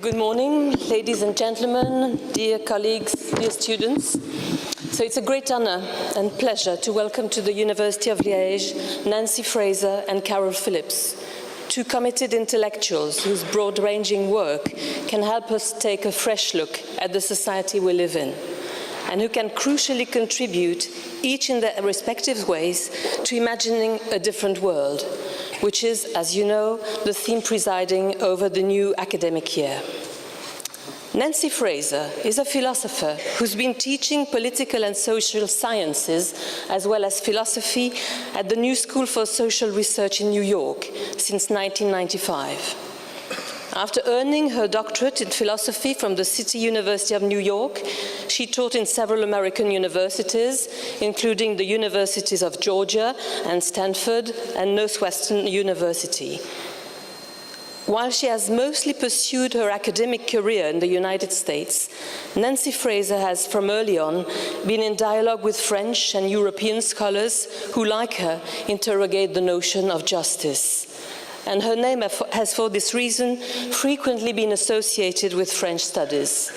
Good morning, ladies and gentlemen, dear colleagues, dear students. So it's a great honor and pleasure to welcome to the University of Liège Nancy Fraser and Caryl Phillips, two committed intellectuals whose broad-ranging work can help us take a fresh look at the society we live in, and who can crucially contribute, each in their respective ways, to imagining a different world, which is, as you know, the theme presiding over the new academic year. Nancy Fraser is a philosopher who's been teaching political and social sciences as well as philosophy at the New School for Social Research in New York since 1995. After earning her doctorate in philosophy from the City University of New York, she taught in several American universities, including the Universities of Georgia and Stanford and Northwestern University. While she has mostly pursued her academic career in the United States, Nancy Fraser has, from early on, been in dialogue with French and European scholars who, like her, interrogate the notion of justice. And her name has, for this reason, frequently been associated with French studies.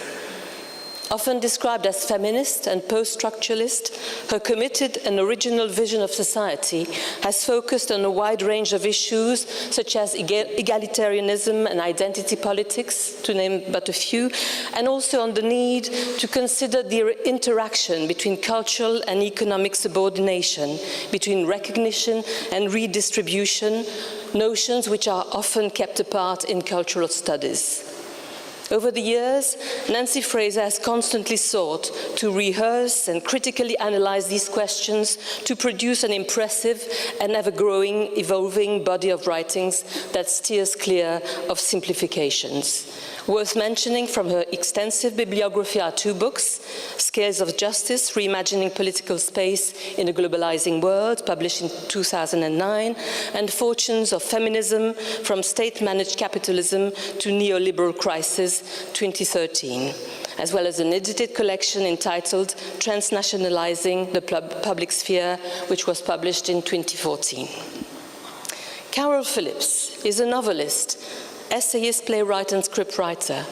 Often described as feminist and post-structuralist, her committed and original vision of society has focused on a wide range of issues such as egalitarianism and identity politics, to name but a few, and also on the need to consider the interaction between cultural and economic subordination, between recognition and redistribution, notions which are often kept apart in cultural studies. Over the years, Nancy Fraser has constantly sought to rehearse and critically analyze these questions to produce an impressive and ever-growing, evolving body of writings that steers clear of simplifications. Worth mentioning from her extensive bibliography are two books, Scales of Justice, Reimagining Political Space in a Globalizing World, published in 2009, and Fortunes of Feminism, From State-Managed Capitalism to Neoliberal Crisis, 2013, as well as an edited collection entitled Transnationalizing the Public Sphere, which was published in 2014. Caryl Phillips is a novelist, essayist, playwright, and scriptwriter.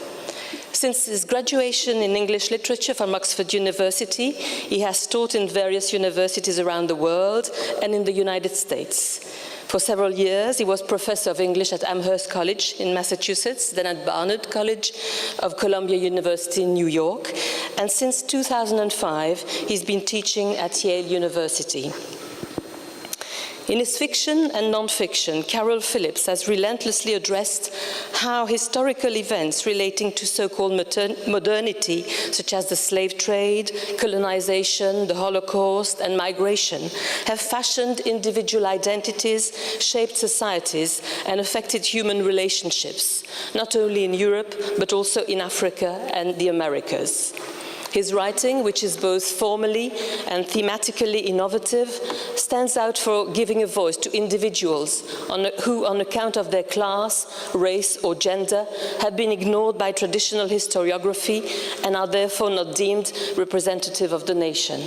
Since his graduation in English literature from Oxford University, he has taught in various universities around the world and in the United States. For several years, he was professor of English at Amherst College in Massachusetts, then at Barnard College of Columbia University in New York, and since 2005, he's been teaching at Yale University. In his fiction and non-fiction, Caryl Phillips has relentlessly addressed how historical events relating to so-called modernity, such as the slave trade, colonization, the Holocaust, and migration, have fashioned individual identities, shaped societies, and affected human relationships, not only in Europe, but also in Africa and the Americas. His writing, which is both formally and thematically innovative, stands out for giving a voice to individuals who, on account of their class, race, or gender, have been ignored by traditional historiography and are therefore not deemed representative of the nation.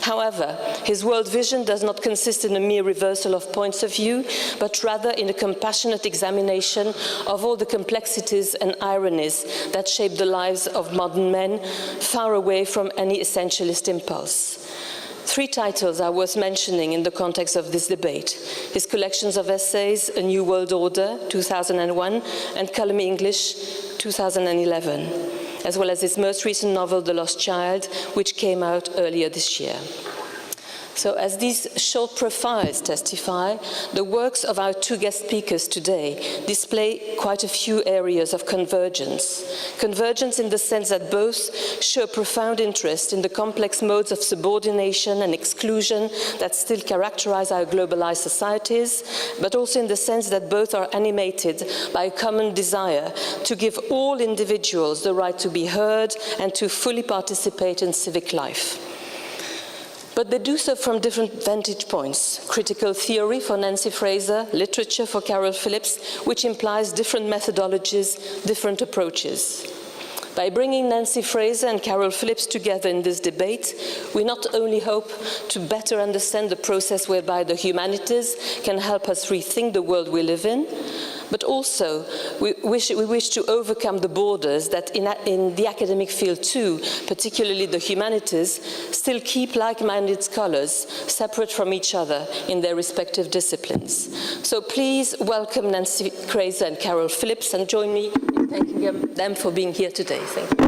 However, his world vision does not consist in a mere reversal of points of view, but rather in a compassionate examination of all the complexities and ironies that shape the lives of modern men, far away from any essentialist impulse. Three titles are worth mentioning in the context of this debate: his collections of essays, A New World Order, 2001, and Column English, 2011. As well as his most recent novel, The Lost Child, which came out earlier this year. So as these short profiles testify, the works of our two guest speakers today display quite a few areas of convergence. Convergence in the sense that both show profound interest in the complex modes of subordination and exclusion that still characterize our globalized societies, but also in the sense that both are animated by a common desire to give all individuals the right to be heard and to fully participate in civic life. But they do so from different vantage points. Critical theory for Nancy Fraser, literature for Caryl Phillips, which implies different methodologies, different approaches. By bringing Nancy Fraser and Caryl Phillips together in this debate, we not only hope to better understand the process whereby the humanities can help us rethink the world we live in, but also we wish to overcome the borders that in the academic field too, particularly the humanities, still keep like-minded scholars separate from each other in their respective disciplines. So please welcome Nancy Fraser and Caryl Phillips and join me in thanking them for being here today. Thank you.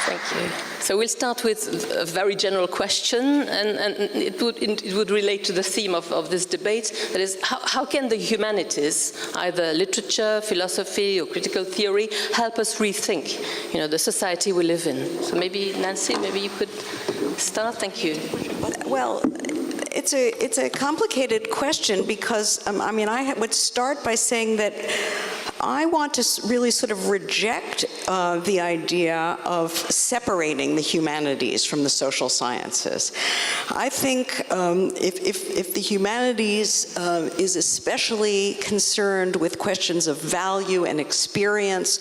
Thank you. So we'll start with a very general question, and it would relate to the theme of this debate. That is, how can the humanities, either literature, philosophy, or critical theory, help us rethink, the society we live in? So maybe Nancy, maybe you could start. Thank you. Well, it's a complicated question because I would start by saying that I want to really sort of reject the idea of separating the humanities from the social sciences. I think if the humanities is especially concerned with questions of value and experience,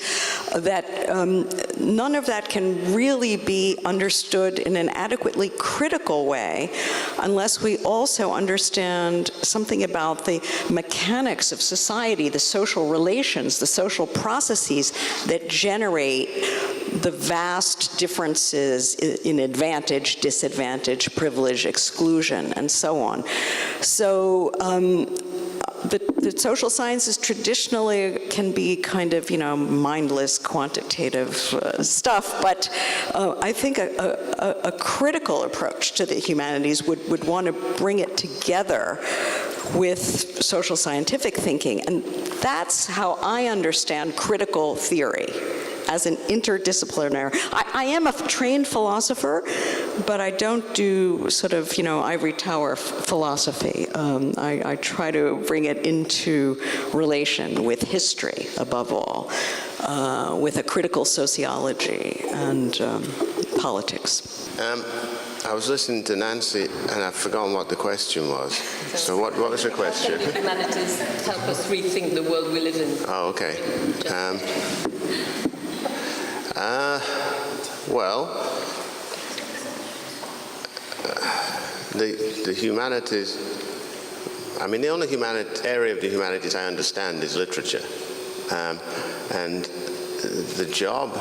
that none of that can really be understood in an adequately critical way unless we also understand something about the mechanics of society, the social relations, the social processes that generate the vast differences in advantage, disadvantage, privilege, exclusion, and so on. So the social sciences traditionally can be kind of, mindless, quantitative stuff, but I think a critical approach to the humanities would want to bring it together with social scientific thinking, and that's how I understand critical theory, as an interdisciplinary. I am a trained philosopher, but I don't do sort of, ivory tower philosophy. I try to bring it into relation with history, above all, with a critical sociology and politics. I was listening to Nancy, and I've forgotten what the question was. So what was the question? How can the humanities help us rethink the world we live in? Oh, okay. The humanities, the only area of the humanities I understand is literature. And the job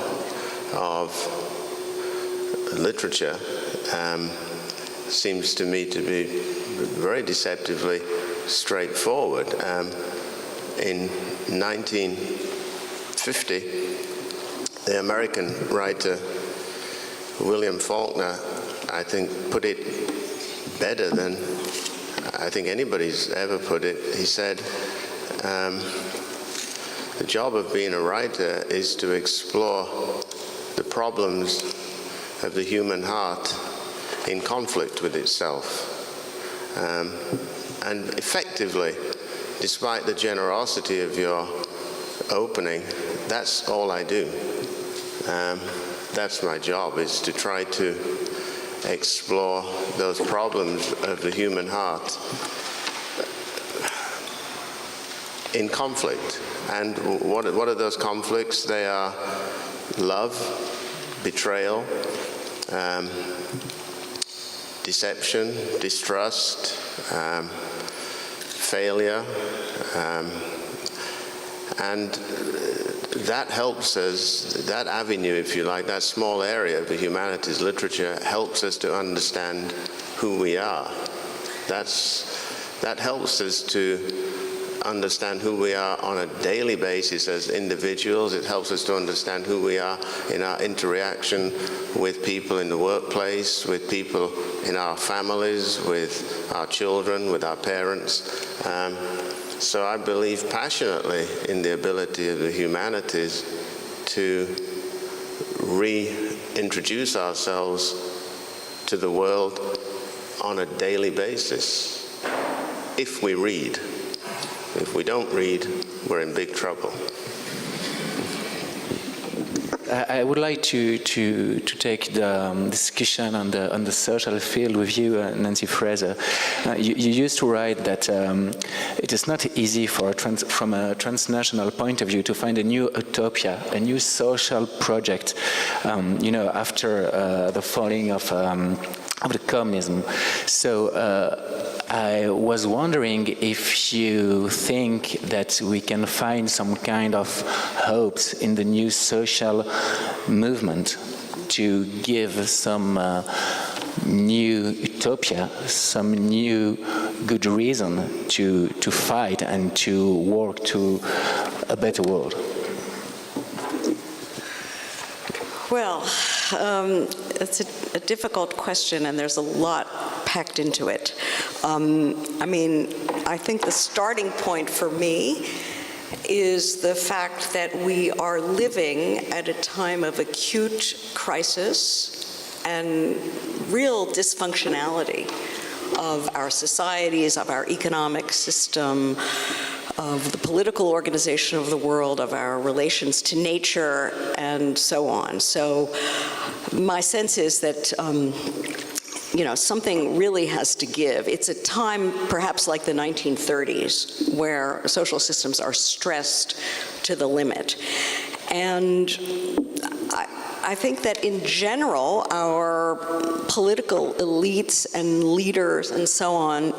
of literature seems to me to be very deceptively straightforward. In 1950, the American writer William Faulkner, I think, put it better than I think anybody's ever put it. He said, the job of being a writer is to explore the problems of the human heart in conflict with itself. And effectively, despite the generosity of your opening, that's all I do. That's my job, is to try to explore those problems of the human heart in conflict. And what are those conflicts? They are love, betrayal, deception, distrust, failure, and that helps us, that avenue, if you like, that small area of the humanities literature helps us to understand who we are. That helps us to understand who we are on a daily basis as individuals. It helps us to understand who we are in our interaction with people in the workplace, with people in our families, with our children, with our parents. So I believe passionately in the ability of the humanities to reintroduce ourselves to the world on a daily basis, if we read. If we don't read, we're in big trouble. I would like to take the discussion on the social field with you, Nancy Fraser. You used to write that it is not easy from a transnational point of view to find a new utopia, a new social project, after the falling of the communism. So I was wondering if you think that we can find some kind of hopes in the new social movement to give some new utopia, some new good reason to fight and to work to a better world. Well, it's a difficult question, and there's a lot packed into it. I think the starting point for me is the fact that we are living at a time of acute crisis and real dysfunctionality of our societies, of our economic system, of the political organization of the world, of our relations to nature, and so on. So my sense is that something really has to give. It's a time, perhaps like the 1930s, where social systems are stressed to the limit. And I think that in general, our political elites and leaders and so on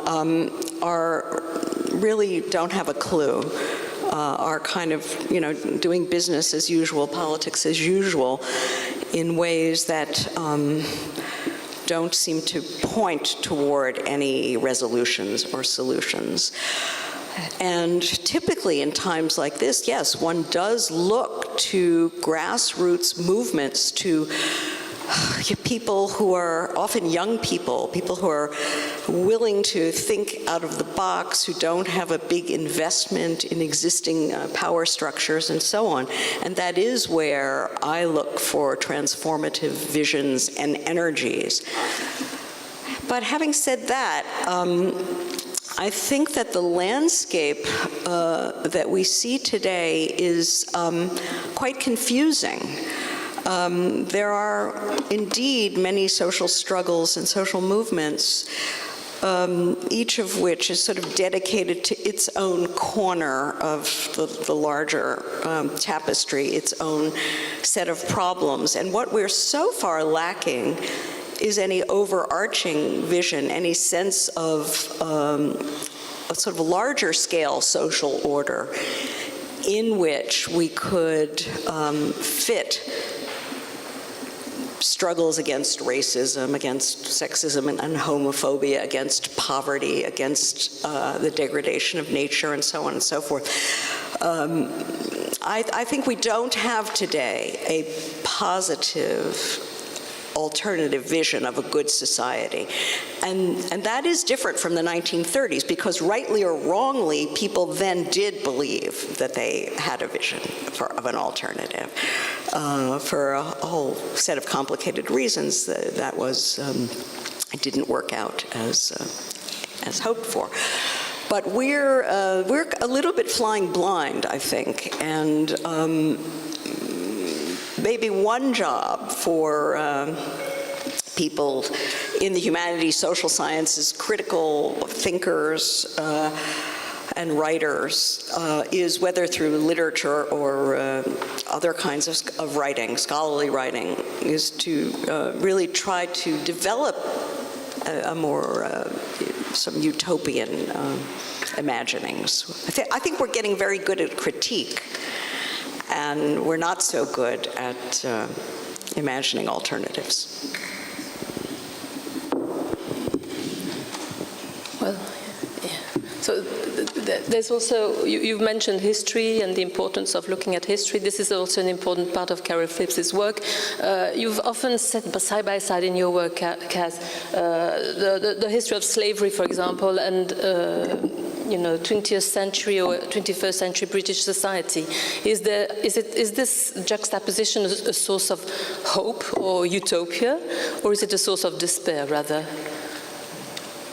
really don't have a clue, are kind of, doing business as usual, politics as usual, in ways that don't seem to point toward any resolutions or solutions. And typically in times like this, yes, one does look to grassroots movements, to people who are often young people who are willing to think out of the box, who don't have a big investment in existing power structures and so on. And that is where I look for transformative visions and energies. But having said that, I think that the landscape that we see today is quite confusing. There are indeed many social struggles and social movements, each of which is sort of dedicated to its own corner of the larger tapestry, its own set of problems. And what we're so far lacking is any overarching vision, any sense of a sort of larger scale social order in which we could fit struggles against racism, against sexism and homophobia, against poverty, against the degradation of nature, and so on and so forth. I think we don't have today a positive alternative vision of a good society. And that is different from the 1930s, because rightly or wrongly, people then did believe that they had a vision of an alternative. For a whole set of complicated reasons, that was, it didn't work out as hoped for. But we're a little bit flying blind, I think, and maybe one job for people in the humanities, social sciences, critical thinkers and writers is, whether through literature or other kinds of writing, scholarly writing, is to really try to develop a more some utopian imaginings. I think we're getting very good at critique, and we're not so good at imagining alternatives. Well, yeah. So there's also, you've mentioned history and the importance of looking at history. This is also an important part of Caryl Phillips' work. You've often set side by side in your work, Kaz, the history of slavery, for example, and 20th century or 21st century British society. Is this juxtaposition a source of hope or utopia, or is it a source of despair, rather?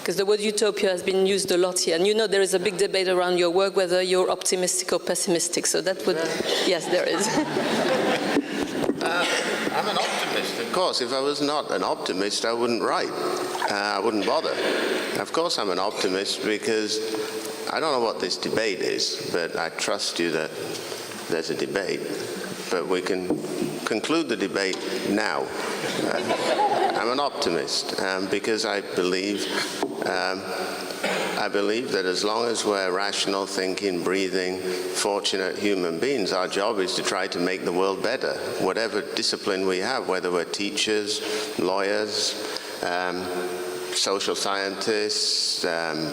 Because the word utopia has been used a lot here. And there is a big debate around your work whether you're optimistic or pessimistic. So that would, yes, there is. course, if I was not an optimist, I wouldn't write. I wouldn't bother. Of course I'm an optimist because I don't know what this debate is, but I trust you that there's a debate. But we can conclude the debate now. I'm an optimist because I believe that as long as we're rational, thinking, breathing, fortunate human beings, our job is to try to make the world better, whatever discipline we have, whether we're teachers, lawyers, social scientists,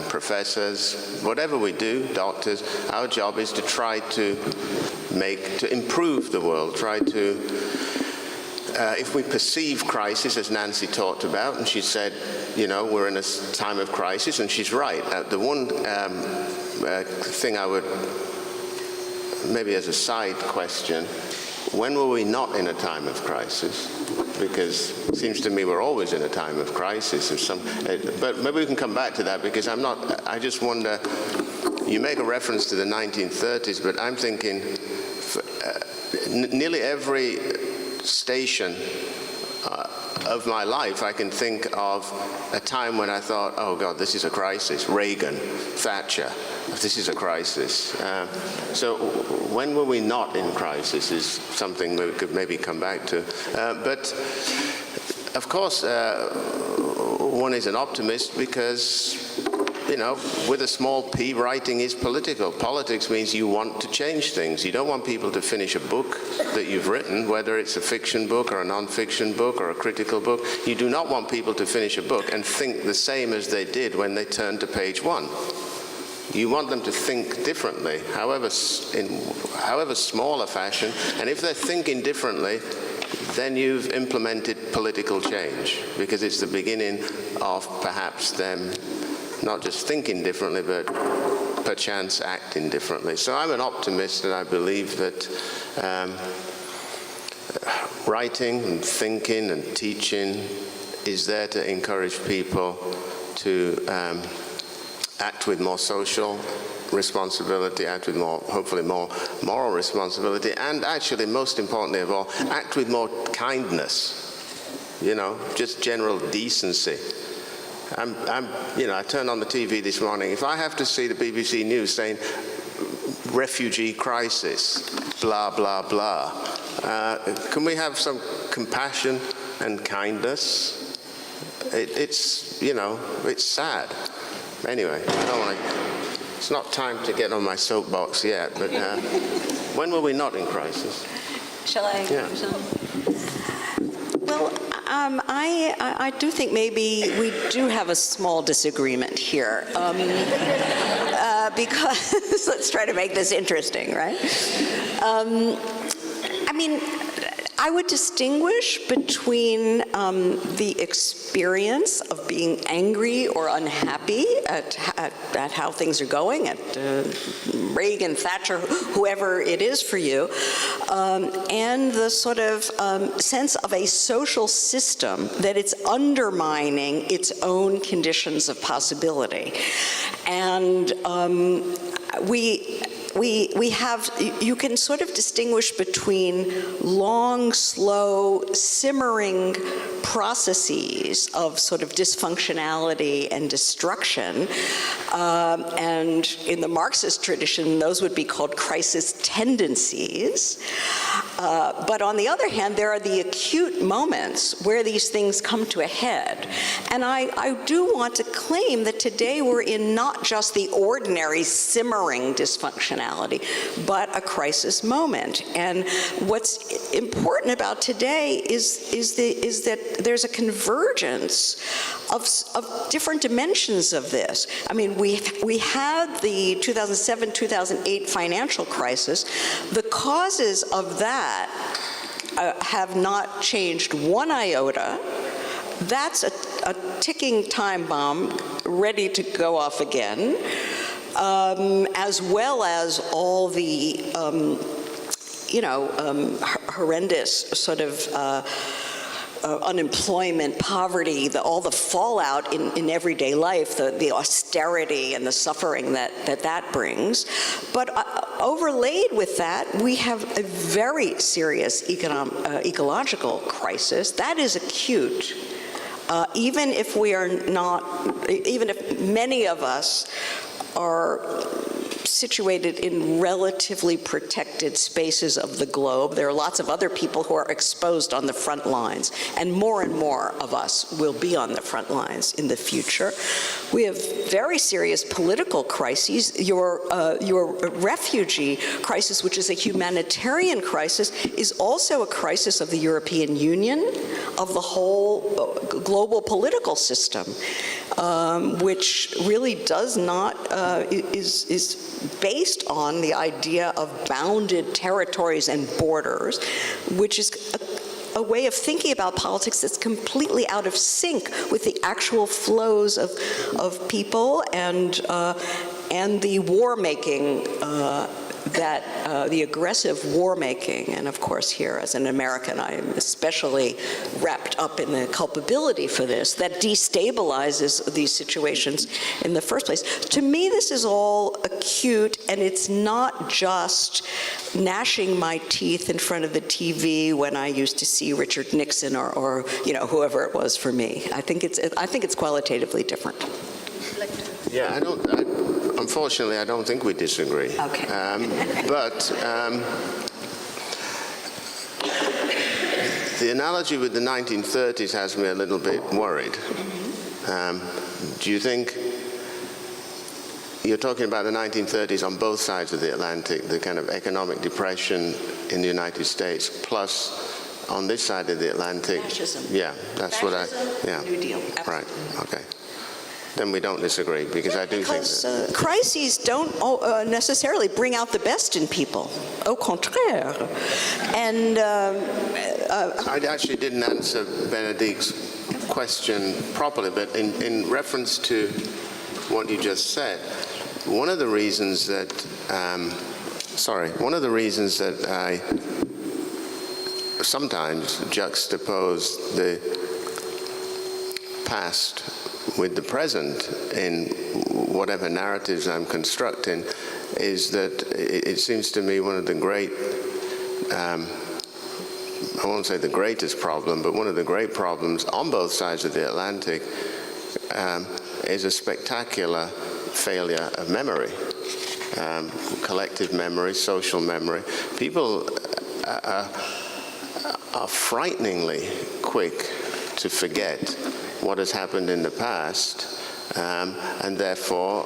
professors, whatever we do, doctors, our job is to try to improve the world, try to if we perceive crisis, as Nancy talked about, and she said, you know, we're in a time of crisis, and she's right. The one thing I would, maybe as a side question, when were we not in a time of crisis? Because it seems to me we're always in a time of crisis. But maybe we can come back to that, because I just wonder, you make a reference to the 1930s, but I'm thinking nearly every station of my life, I can think of a time when I thought, oh God, this is a crisis. Reagan, Thatcher, this is a crisis. So when were we not in crisis is something we could maybe come back to. But of course, one is an optimist because, you know, with a small p, writing is political. Politics means you want to change things. You don't want people to finish a book that you've written, whether it's a fiction book or a non-fiction book or a critical book. You do not want people to finish a book and think the same as they did when they turned to page 1. You want them to think differently, however small a fashion, and if they're thinking differently, then you've implemented political change, because it's the beginning of perhaps them not just thinking differently, but perchance acting differently. So I'm an optimist, and I believe that writing and thinking and teaching is there to encourage people to act with more social responsibility, act with more, hopefully more moral responsibility, and actually, most importantly of all, act with more kindness, you know, just general decency. I turned on the TV this morning. If I have to see the BBC News saying, refugee crisis, blah, blah, blah, can we have some compassion and kindness? It's, you know, it's sad. Anyway, I don't want to, it's not time to get on my soapbox yet, but when were we not in crisis? Shall I? Yeah. Well, I do think maybe we do have a small disagreement here, because let's try to make this interesting, right? I mean, I would distinguish between the experience of being angry or unhappy at how things are going, at Reagan, Thatcher, whoever it is for you, and the sort of sense of a social system that it's undermining its own conditions of possibility. And we have, you can sort of distinguish between long, slow, simmering processes of sort of dysfunctionality and destruction, and in the Marxist tradition, those would be called crisis tendencies. But on the other hand, there are the acute moments where these things come to a head. And I do want to claim that today we're in not just the ordinary simmering dysfunctionality, but a crisis moment. And what's important about today is that there's a convergence of different dimensions of this. I mean, we had the 2007-2008 financial crisis. The causes of that have not changed one iota. That's a ticking time bomb ready to go off again, as well as all the, horrendous sort of unemployment, poverty, all the fallout in everyday life, the austerity and the suffering that brings. But overlaid with that, we have a very serious ecological crisis. That is acute. Even if many of us are situated in relatively protected spaces of the globe, there are lots of other people who are exposed on the front lines, and more of us will be on the front lines in the future. We have very serious political crises. Your refugee crisis, which is a humanitarian crisis, is also a crisis of the European Union, of the whole global political system, which really does not, is based on the idea of bounded territories and borders, which is a way of thinking about politics that's completely out of sync with the actual flows of people and the war-making the aggressive war-making, and of course here as an American I am especially wrapped up in the culpability for this, that destabilizes these situations in the first place. To me this is all acute, and it's not just gnashing my teeth in front of the TV when I used to see Richard Nixon or whoever it was for me. I think it's qualitatively different. Yeah, unfortunately, I don't think we disagree. Okay. But the analogy with the 1930s has me a little bit worried. Do you think you're talking about the 1930s on both sides of the Atlantic, the kind of economic depression in the United States, plus on this side of the Atlantic? Fascism. Yeah, that's Fascism, what I. Yeah. New Deal. Absolutely. Right. Okay. Then we don't disagree, because I do think that crises don't necessarily bring out the best in people. Au contraire. And I actually didn't answer Bénédicte's question properly, but in reference to what you just said, one of the reasons that I sometimes juxtapose the past with the present in whatever narratives I'm constructing is that it seems to me one of the great, I won't say the greatest problem, but one of the great problems on both sides of the Atlantic is a spectacular failure of memory, collective memory, social memory. People are frighteningly quick to forget what has happened in the past, and therefore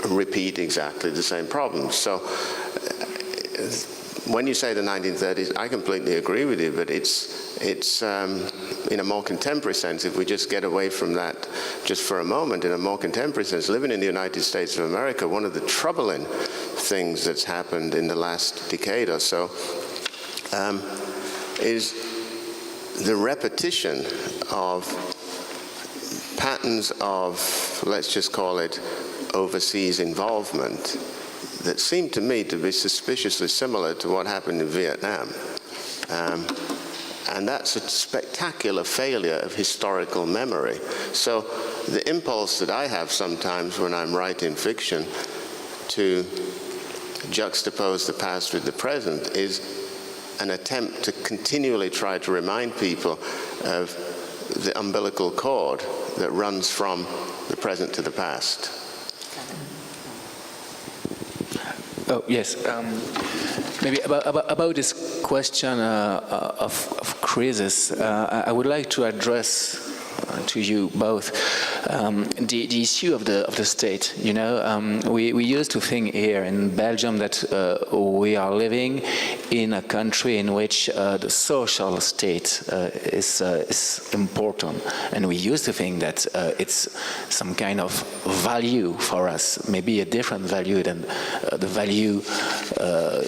repeat exactly the same problems. So when you say the 1930s, I completely agree with you, but it's in a more contemporary sense, if we just get away from that just for a moment, in a more contemporary sense, living in the United States of America, one of the troubling things that's happened in the last decade or so is the repetition of patterns of, let's just call it, overseas involvement that seem to me to be suspiciously similar to what happened in Vietnam. And that's a spectacular failure of historical memory. So the impulse that I have sometimes when I'm writing fiction to juxtapose the past with the present is an attempt to continually try to remind people of the umbilical cord that runs from the present to the past. Oh, yes. Maybe about this question of crisis, I would like to address to you both the issue of the state. You know, we used to think here in Belgium that we are living in a country in which the social state is important, and we used to think that it's some kind of value for us, maybe a different value than the value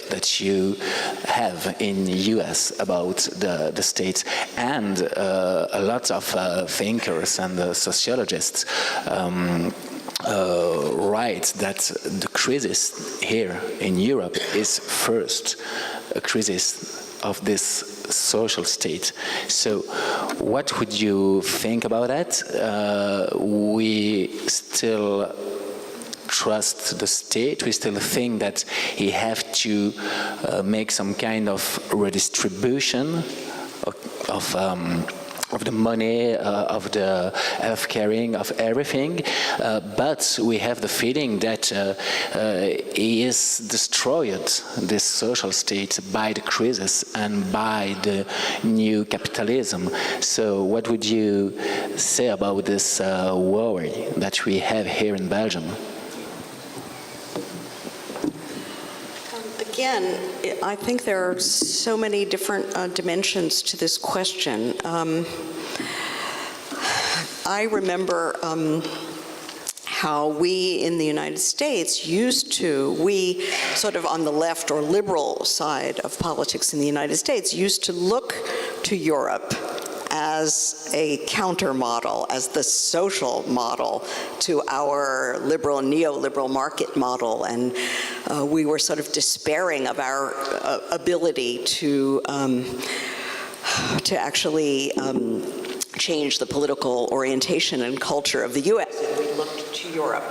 that you have in the US about the state, and a lot of thinkers and sociologists write that the crisis here in Europe is first a crisis of this social state. So what would you think about that? We still trust the state. We still think that he have to make some kind of redistribution of the money, of the health caring, of everything, but we have the feeling that he is destroyed, this social state, by the crisis and by the new capitalism. So what would you say about this worry that we have here in Belgium? Again, I think there are so many different dimensions to this question. I remember how we in the United States we sort of on the left or liberal side of politics in the United States used to look to Europe as a counter model, as the social model to our liberal, neoliberal market model, and we were sort of despairing of our ability to actually change the political orientation and culture of the U.S. And we looked to Europe.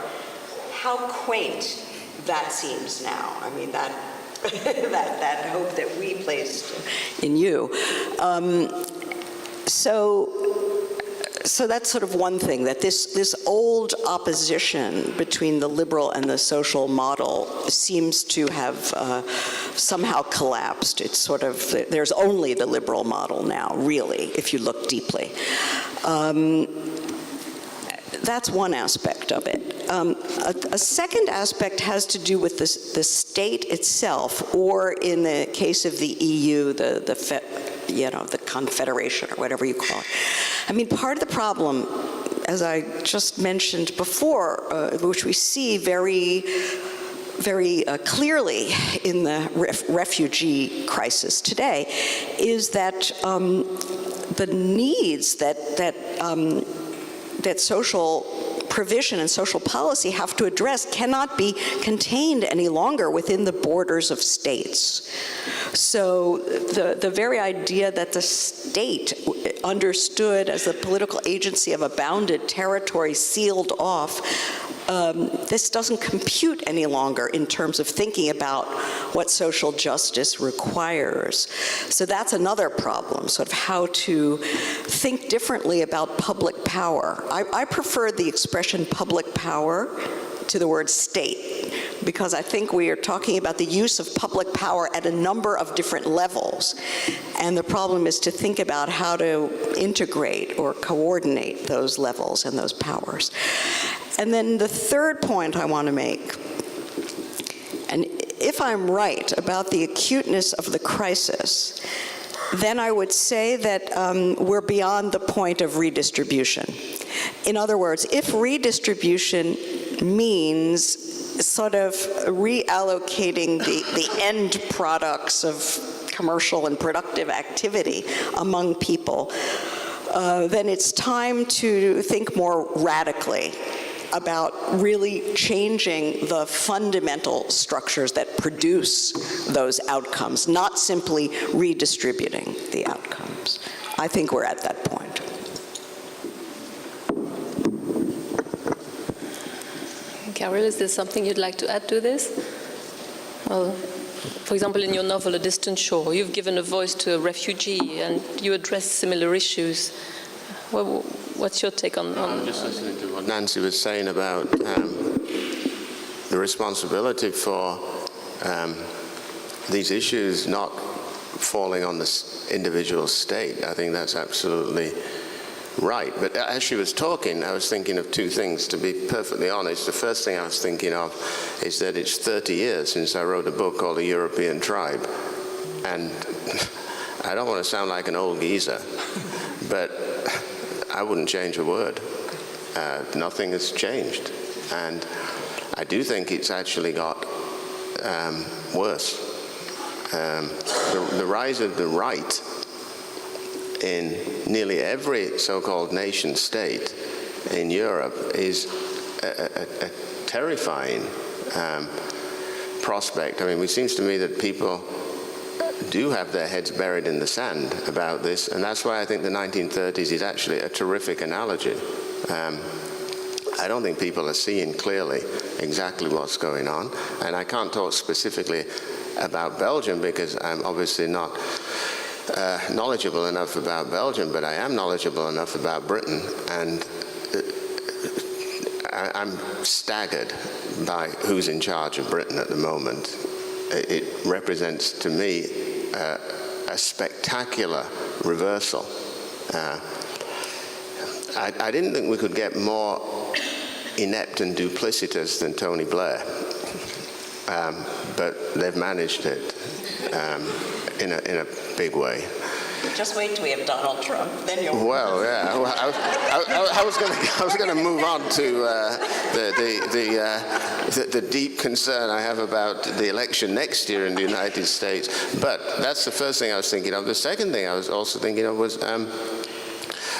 How quaint that seems now. I mean, that that hope that we placed in you. So that's sort of one thing, that this old opposition between the liberal and the social model seems to have somehow collapsed. It's sort of, there's only the liberal model now, really, if you look deeply. That's one aspect of it. A second aspect has to do with the state itself, or in the case of the EU, the confederation, or whatever you call it. I mean, part of the problem, as I just mentioned before, which we see very clearly in the refugee crisis today, is that the needs that social provision and social policy have to address cannot be contained any longer within the borders of states. So the very idea that the state, understood as the political agency of a bounded territory sealed off, this doesn't compute any longer in terms of thinking about what social justice requires. So that's another problem, sort of how to think differently about public power. I prefer the expression public power to the word state, because I think we are talking about the use of public power at a number of different levels. And the problem is to think about how to integrate or coordinate those levels and those powers. And then the third point I want to make, and if I'm right about the acuteness of the crisis, then I would say that we're beyond the point of redistribution. In other words, if redistribution means sort of reallocating the end products of commercial and productive activity among people, then it's time to think more radically about really changing the fundamental structures that produce those outcomes, not simply redistributing the outcomes. I think we're at that point. Caryl, is there something you'd like to add to this? Well, for example, in your novel, A Distant Shore, you've given a voice to a refugee and you address similar issues. What's your take on I'm just listening to what Nancy was saying about the responsibility for these issues not falling on the individual state. I think that's absolutely right. But as she was talking, I was thinking of two things, to be perfectly honest. The first thing I was thinking of is that it's 30 years since I wrote a book called A European Tribe. And I don't want to sound like an old geezer, but I wouldn't change a word. Nothing has changed. And I do think it's actually got worse. The rise of the right in nearly every so-called nation state in Europe is a terrifying prospect. I mean, it seems to me that people do have their heads buried in the sand about this, and that's why I think the 1930s is actually a terrific analogy. I don't think people are seeing clearly exactly what's going on. And I can't talk specifically about Belgium because I'm obviously not knowledgeable enough about Belgium, but I am knowledgeable enough about Britain, and I'm staggered by who's in charge of Britain at the moment. It represents to me a spectacular reversal. I didn't think we could get more inept and duplicitous than Tony Blair, but they've managed it in a big way. Just wait till we have Donald Trump, then you'll... Well, yeah. Well, I was going to move on to the deep concern I have about the election next year in the United States. But that's the first thing I was thinking of. The second thing I was also thinking of was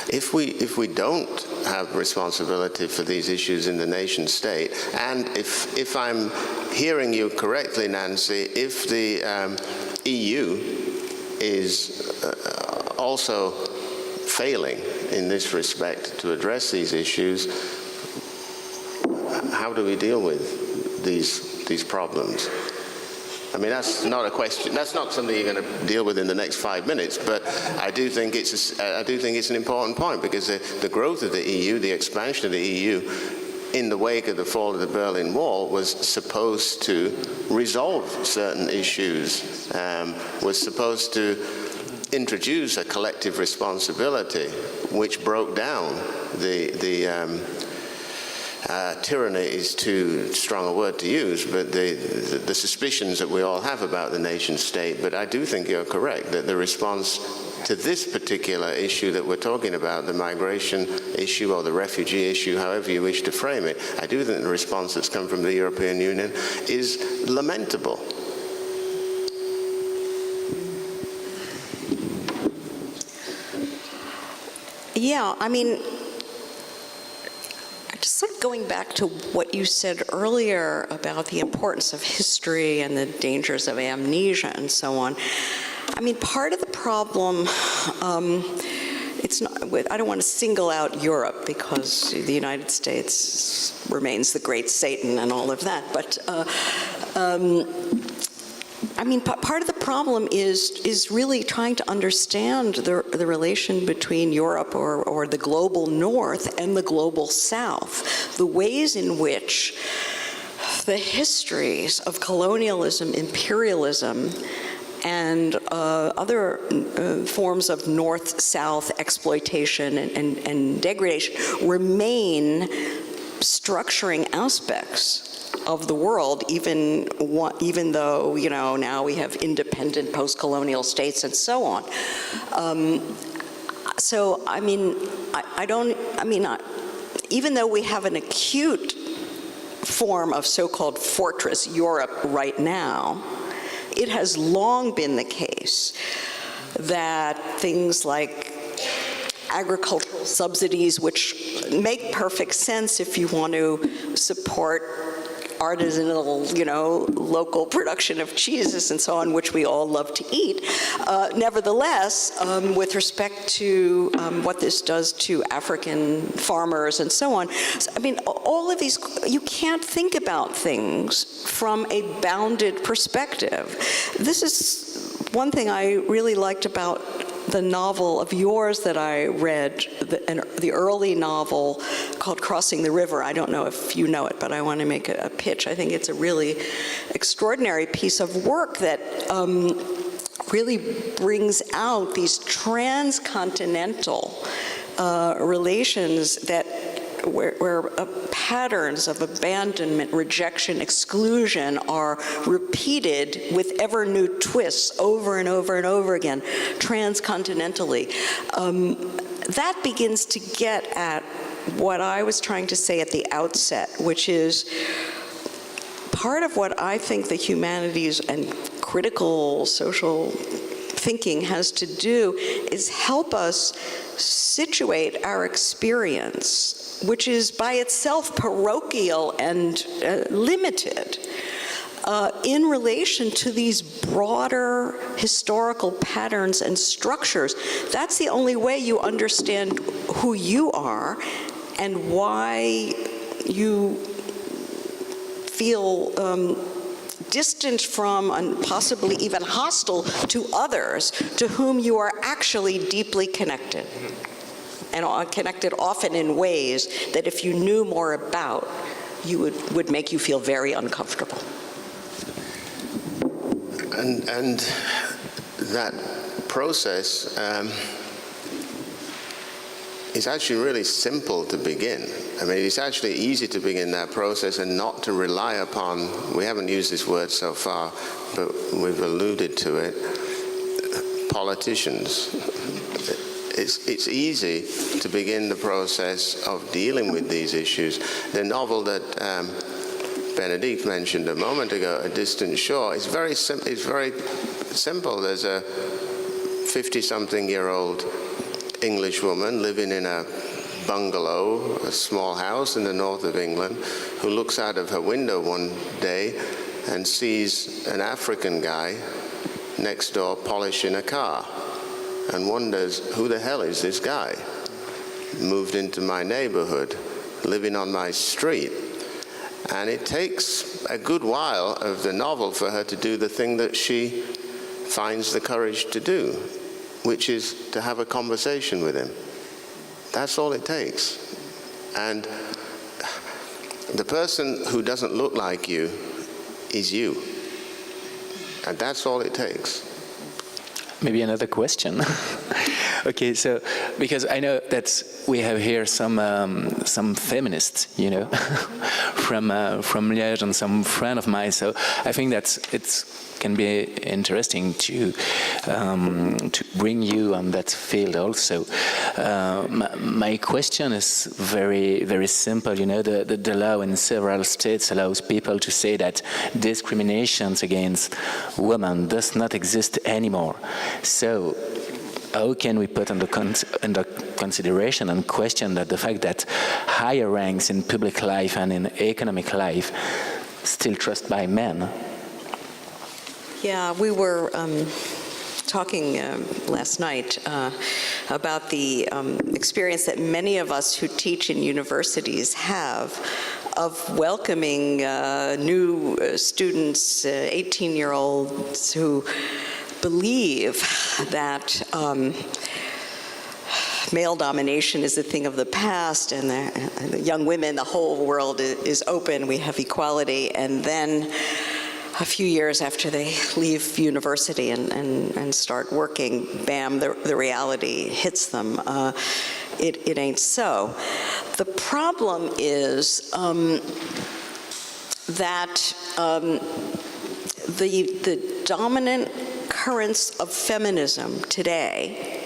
if we don't have responsibility for these issues in the nation state, and if I'm hearing you correctly, Nancy, if the EU is also failing in this respect to address these issues, how do we deal with these problems? I mean, that's not a question. That's not something you're going to deal with in the next 5 minutes. But I do think it's an important point, because the growth of the EU, the expansion of the EU, in the wake of the fall of the Berlin Wall, was supposed to resolve certain issues. Was supposed to introduce a collective responsibility, which broke down the tyranny is too strong a word to use, but the suspicions that we all have about the nation state. But I do think you're correct that the response to this particular issue that we're talking about, the migration issue or the refugee issue, however you wish to frame it, I do think the response that's come from the European Union is lamentable. Yeah, I mean, just sort of going back to what you said earlier about the importance of history and the dangers of amnesia and so on. I mean, part of the problem, it's not, I don't want to single out Europe because the United States remains the great Satan and all of that, but I mean, part of the problem is really trying to understand the relation between Europe or the global North and the global South, the ways in which the histories of colonialism, imperialism, and other forms of North-South exploitation and degradation remain structuring aspects of the world, even though, you know, now we have independent post-colonial states and so on. So, I mean, even though we have an acute form of so-called fortress Europe right now, it has long been the case that things like agricultural subsidies, which make perfect sense if you want to support artisanal, you know, local production of cheeses and so on, which we all love to eat. Nevertheless, with respect to what this does to African farmers and so on, I mean, all of these, you can't think about things from a bounded perspective. This is one thing I really liked about the novel of yours that I read, the early novel called Crossing the River. I don't know if you know it, but I want to make a pitch. I think it's a really extraordinary piece of work that really brings out these transcontinental relations that where patterns of abandonment, rejection, exclusion are repeated with ever new twists over and over and over again, transcontinentally. That begins to get at what I was trying to say at the outset, which is part of what I think the humanities and critical social thinking has to do is help us situate our experience, which is by itself parochial and limited, in relation to these broader historical patterns and structures. That's the only way you understand who you are and why you feel distant from and possibly even hostile to others to whom you are actually deeply connected, and are connected often in ways that if you knew more about, would make you feel very uncomfortable. And that process is actually really simple to begin. I mean, it's actually easy to begin that process and not to rely upon, we haven't used this word so far, but we've alluded to it, politicians. It's easy to begin the process of dealing with these issues. The novel that Bénédicte mentioned a moment ago, A Distant Shore, is very simple. There's a 50-something-year-old English woman living in a bungalow, a small house in the north of England, who looks out of her window one day and sees an African guy next door polishing a car, and wonders, who the hell is this guy? Moved into my neighborhood, living on my street. And it takes a good while of the novel for her to do the thing that she finds the courage to do, which is to have a conversation with him. That's all it takes. And the person who doesn't look like you is you. And that's all it takes. Maybe another question. Okay, so because I know that we have here some feminists, you know, from Liège and some friend of mine. So I think that it can be interesting to bring you on that field also. My question is very, very simple. You know, the law in several states allows people to say that discriminations against women does not exist anymore. So how can we put under consideration and question that the fact that higher ranks in public life and in economic life still trusted by men? Yeah, we were talking last night about the experience that many of us who teach in universities have of welcoming new students, 18-year-olds who believe that male domination is a thing of the past, and the young women, the whole world is open, we have equality, and then a few years after they leave university and start working, bam, the reality hits them. It ain't so. The problem is that the dominant currents of feminism today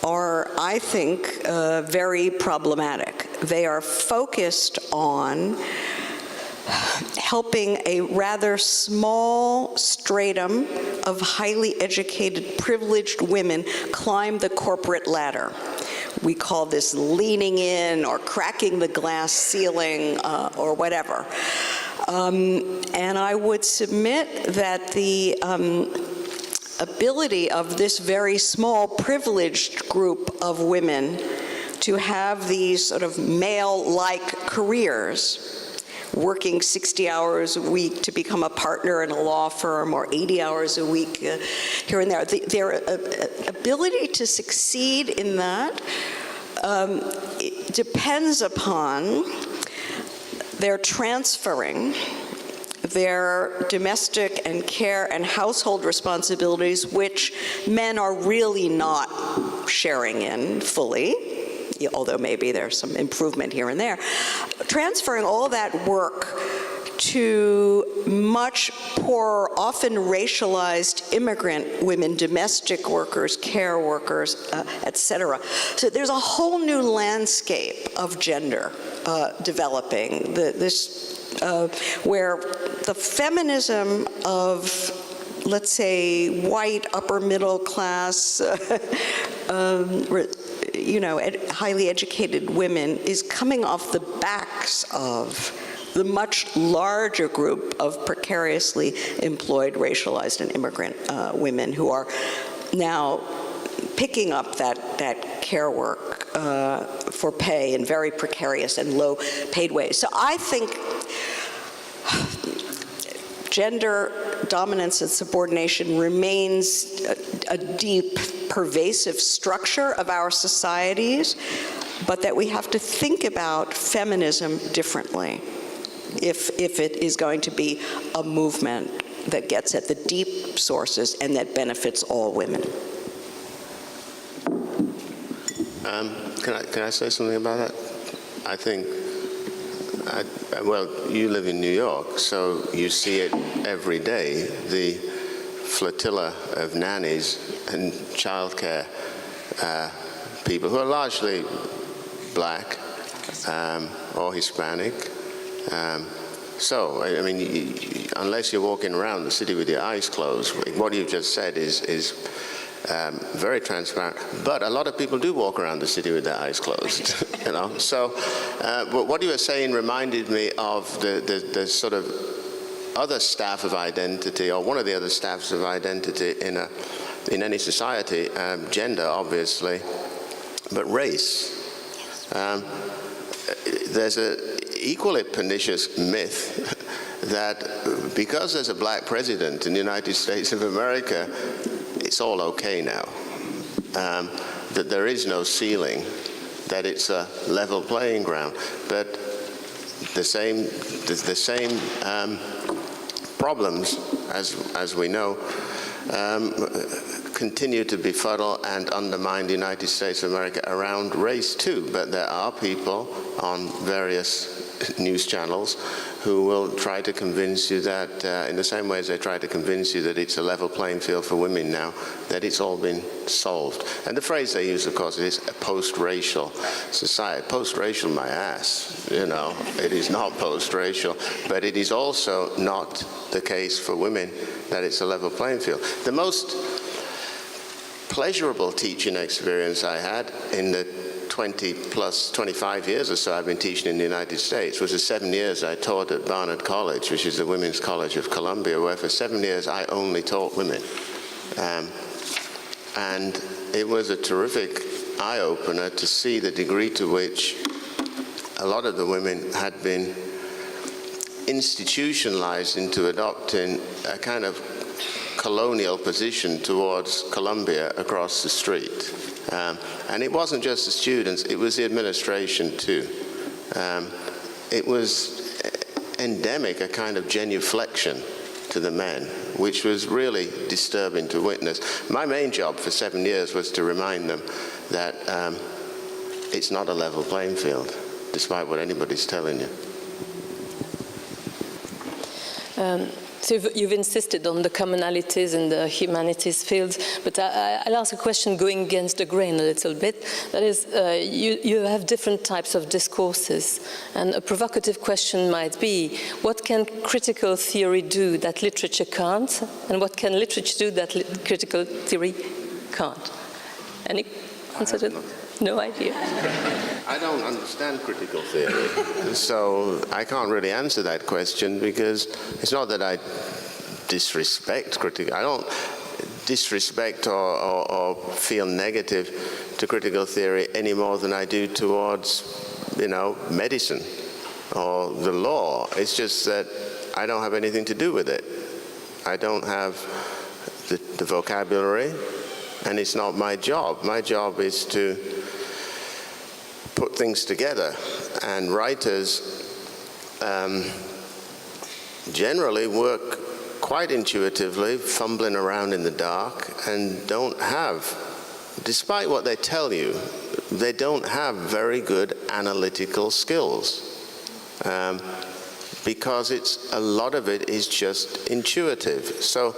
are, I think, very problematic. They are focused on helping a rather small stratum of highly educated, privileged women climb the corporate ladder. We call this leaning in or cracking the glass ceiling or whatever. And I would submit that the ability of this very small privileged group of women to have these sort of male-like careers, working 60 hours a week to become a partner in a law firm, or 80 hours a week here and there. Their ability to succeed in that it depends upon their transferring their domestic and care and household responsibilities, which men are really not sharing in fully, although maybe there's some improvement here and there, transferring all that work to much poorer, often racialized immigrant women, domestic workers, care workers, et cetera. So there's a whole new landscape of gender developing, where the feminism of, let's say, white, upper middle class, highly educated women is coming off the backs of the much larger group of precariously employed, racialized, and immigrant women who are now picking up that that care work for pay in very precarious and low paid ways. So I think gender dominance and subordination remains a deep, pervasive structure of our societies, but that we have to think about feminism differently if it is going to be a movement that gets at the deep sources and that benefits all women. Can I say something about that? I think, well, you live in New York, so you see it every day, the flotilla of nannies and childcare people who are largely black or Hispanic. So, I mean, unless you're walking around the city with your eyes closed, what you've just said is very transparent. But a lot of people do walk around the city with their eyes closed, you know. So, but what you were saying reminded me of the sort of other staff of identity, or one of the other staffs of identity in any society, gender, obviously, but race. There's a equally pernicious myth that because there's a black president in the United States of America, it's all okay now. That there is no ceiling, that it's a level playing ground. But the same problems, as we know, continue to befuddle and undermine the United States of America around race too. But there are people on various news channels who will try to convince you that, in the same way as they try to convince you that it's a level playing field for women now, that it's all been solved. And the phrase they use, of course, is a post-racial society. Post-racial, my ass, you know. It is not post-racial, but it is also not the case for women that it's a level playing field. The most pleasurable teaching experience I had in the 25 years or so I've been teaching in the United States was the 7 years I taught at Barnard College, which is the Women's College of Columbia, where for 7 years I only taught women. And it was a terrific eye-opener to see the degree to which a lot of the women had been institutionalized into adopting a kind of colonial position towards Columbia across the street. And it wasn't just the students, it was the administration too. It was endemic, a kind of genuflection to the men, which was really disturbing to witness. My main job for 7 years was to remind them that it's not a level playing field, despite what anybody's telling you. So you've insisted on the commonalities in the humanities fields, but I'll ask a question going against the grain a little bit. That is, you have different types of discourses, and a provocative question might be, what can critical theory do that literature can't, and what can literature do that critical theory can't? Any answer to that? No idea. I don't understand critical theory, so I can't really answer that question, because it's not that I disrespect critical. I don't disrespect or feel negative to critical theory any more than I do towards, you know, medicine or the law. It's just that I don't have anything to do with it. I don't have the vocabulary, and it's not my job. My job is to put things together, and writers generally work quite intuitively, fumbling around in the dark, and don't have, despite what they tell you, they don't have very good analytical skills, because a lot of it is just intuitive. So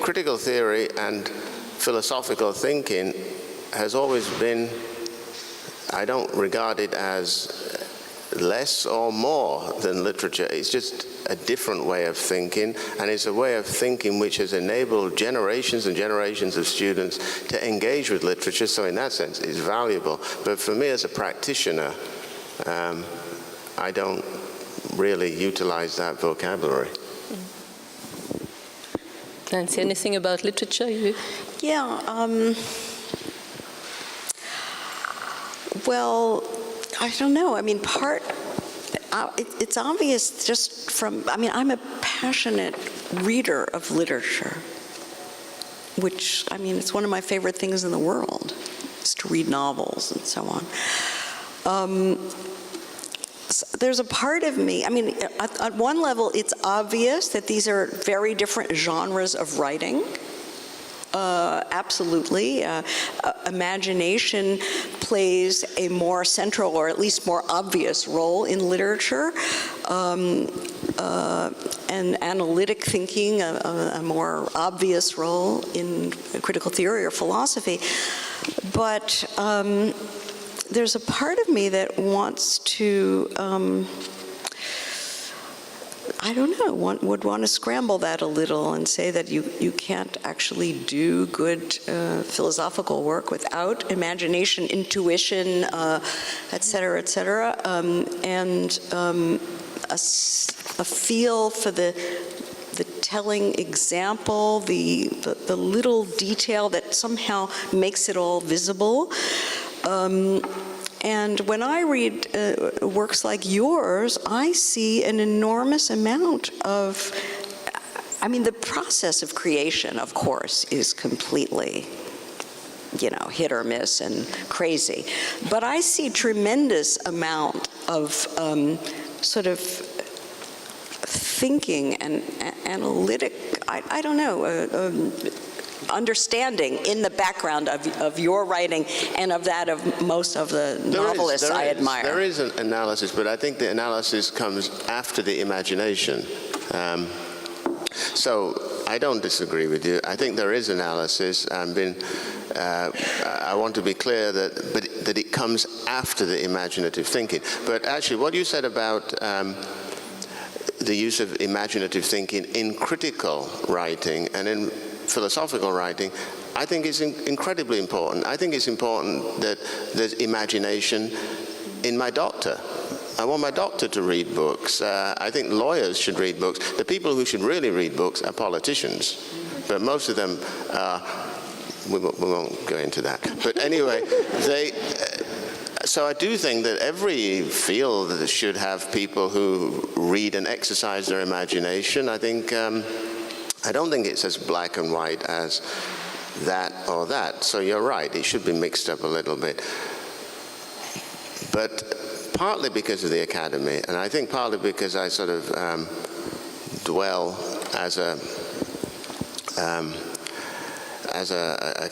critical theory and philosophical thinking has always been, I don't regard it as less or more than literature. It's just a different way of thinking, and it's a way of thinking which has enabled generations and generations of students to engage with literature, so in that sense it's valuable. But for me as a practitioner, I don't really utilize that vocabulary. Nancy, anything about literature? Yeah. Well, I don't know. I mean, it's obvious just from, I mean, I'm a passionate reader of literature, which, I mean, it's one of my favorite things in the world, is to read novels and so on. There's a part of me, I mean, at one level, it's obvious that these are very different genres of writing. Absolutely. Imagination plays a more central, or at least more obvious, role in literature. And analytic thinking, a more obvious role in critical theory or philosophy. But there's a part of me that wants to, I don't know, would want to scramble that a little and say that you can't actually do good philosophical work without imagination, intuition, et cetera, and a feel for the telling example, the little detail that somehow makes it all visible. And when I read works like yours, I see an enormous amount of, I mean, the process of creation, of course, is completely, you know, hit or miss and crazy. But I see tremendous amount of sort of thinking and analytic, I don't know, understanding in the background of your writing and of that of most of the novelists I admire. There is an analysis, but I think the analysis comes after the imagination. So I don't disagree with you. I think there is analysis. I want to be clear that it comes after the imaginative thinking. But actually, what you said about the use of imaginative thinking in critical writing and in philosophical writing, I think is incredibly important. I think it's important that there's imagination in my doctor. I want my doctor to read books. I think lawyers should read books. The people who should really read books are politicians, but most of them are, we won't go into that. But anyway, so I do think that every field should have people who read and exercise their imagination. I think, I don't think it's as black and white as that or that. So you're right, it should be mixed up a little bit. But partly because of the academy, and I think partly because I sort of dwell as a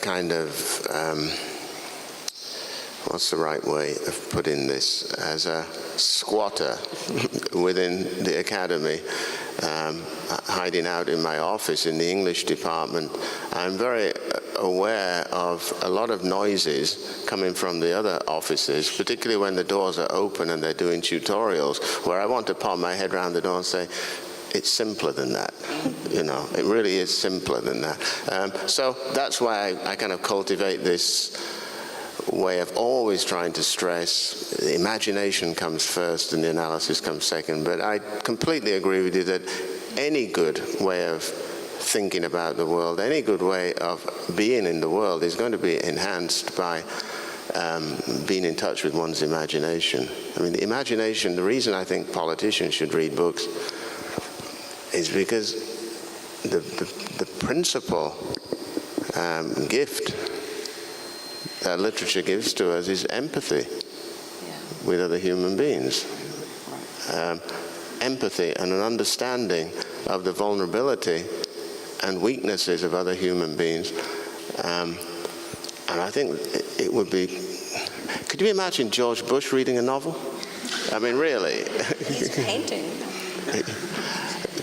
kind of, what's the right way of putting this, as a squatter within the academy, hiding out in my office in the English department. I'm very aware of a lot of noises coming from the other offices, particularly when the doors are open and they're doing tutorials, where I want to pop my head around the door and say, it's simpler than that, you know, it really is simpler than that. So that's why I kind of cultivate this way of always trying to stress the imagination comes first and the analysis comes second. But I completely agree with you that any good way of thinking about the world, any good way of being in the world is going to be enhanced by being in touch with one's imagination. I mean, the imagination, the reason I think politicians should read books is because the principal gift that literature gives to us is empathy with other human beings. Empathy and an understanding of the vulnerability and weaknesses of other human beings. And I think it would be... Could you imagine George Bush reading a novel? I mean, really. He's painting.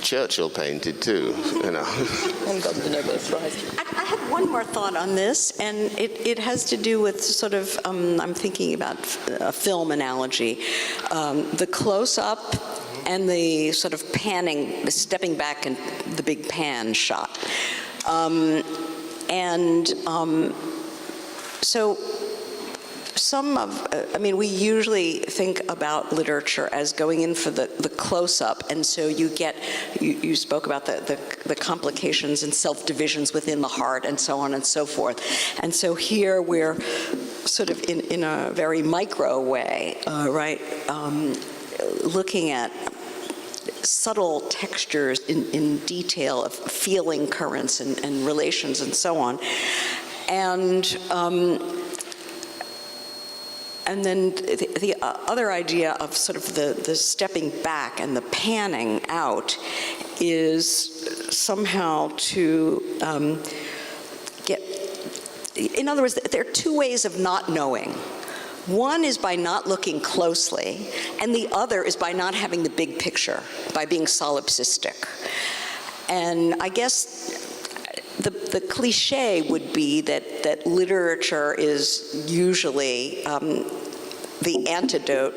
Churchill painted too, you know. And got the Nobel Prize. I had one more thought on this, and it has to do with sort of, I'm thinking about a film analogy. The close-up and the sort of panning, the stepping back and the big pan shot. So some of, I mean, we usually think about literature as going in for the close-up, and so you get, you spoke about the complications and self-divisions within the heart and so on and so forth. And so here we're sort of in a very micro way, right? Looking at subtle textures in detail of feeling currents and relations and so on. And then the other idea of sort of the stepping back and the panning out is somehow to in other words, there are two ways of not knowing. One is by not looking closely, and the other is by not having the big picture, by being solipsistic. And I guess the cliche would be that literature is usually the antidote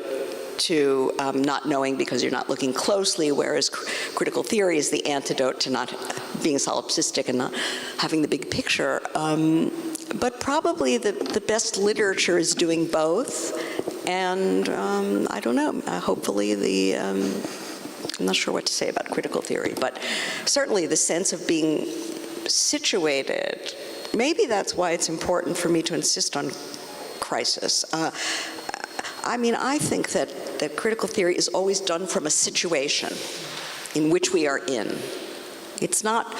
to not knowing because you're not looking closely, whereas critical theory is the antidote to not being solipsistic and not having the big picture. But probably the best literature is doing both, and I don't know, hopefully I'm not sure what to say about critical theory, but certainly the sense of being situated, maybe that's why it's important for me to insist on crisis. I mean, I think that critical theory is always done from a situation in which we are in. It's not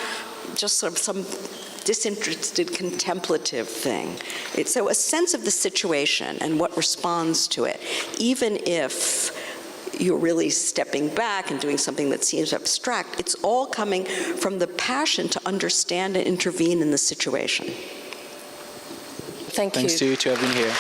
just sort of some disinterested contemplative thing. It's so a sense of the situation and what responds to it, even if you're really stepping back and doing something that seems abstract, it's all coming from the passion to understand and intervene in the situation. Thank you. Thanks to you to have been here.